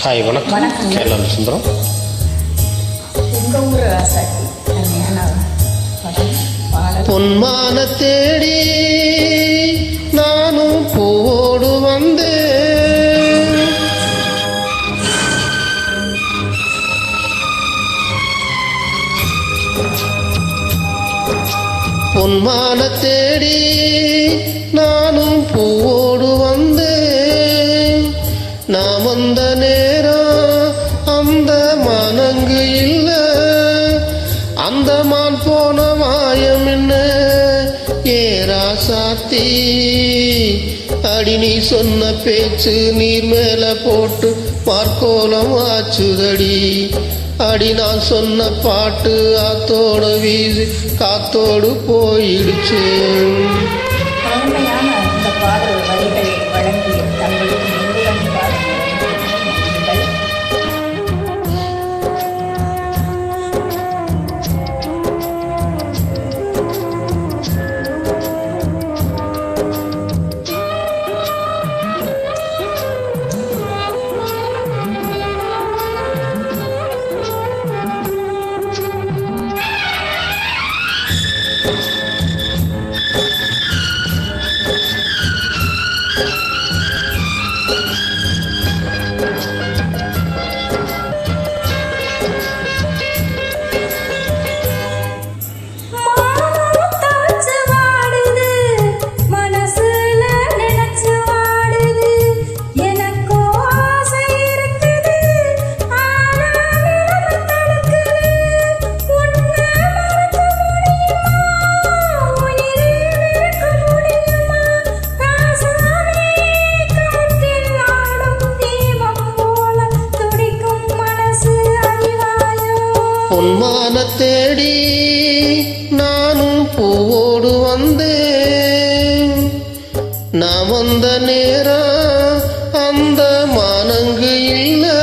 Hi, வணக்கம். எல்லாம் சுந்தரம். உங்கள் ஊர் ராசாத்தி பொன்மான தேடி நானும் பூவோடு வந்தேன். பொன்மான தேடி நானும் பூவோடு வந்தேன். நான் வந்த நேரம் அந்த மானங்கு இல்லை, அந்த மான் போன மாயம் என்ன ஏராசாத்தி. அடி நீ சொன்ன பேச்சு நீர் மேல போட்டு பார்க்கோலம் ஆச்சுதடி. அடி நான் சொன்ன பாட்டு ஆத்தோட வீசி காத்தோடு போயிடுச்சு. இந்த பாடல் வரிகளை வழங்கிய தங்களுக்கு பொன்மான தேடி நானும் பூவோடு வந்தேன். நான் வந்த நேரம் அந்த மானங்கு இல்லை.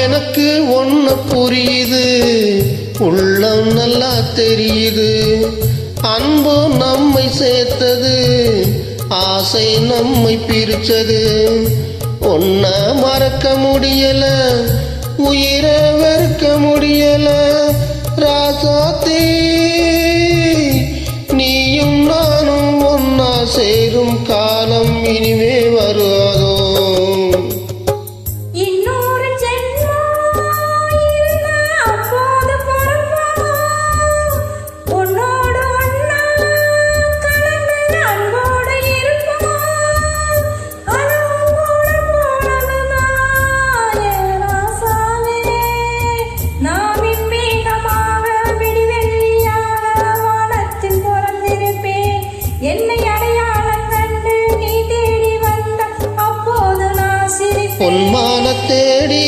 எனக்கு ஒண்ணு புரியுது, உள்ளம் நல்லா தெரியுது. அன்பு நம்மை சேர்த்தது, ஆசை நம்மை பிரிச்சது. ஒன்ன மறக்க முடியல, உயிரை வெறுக்க முடியல. ராசாத்தி நீயும் நானும் ஒன்னா சேரும் காலம் இனிமே வருவதோ. பொன்மான தேடி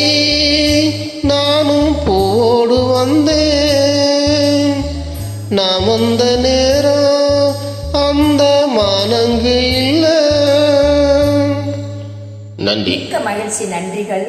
நானும் பூவோடு வந்தேன். நான் வந்த நேரம் அந்த மானங்கு இல்லை. நன்றி. மகிழ்ச்சி. நன்றிகள்.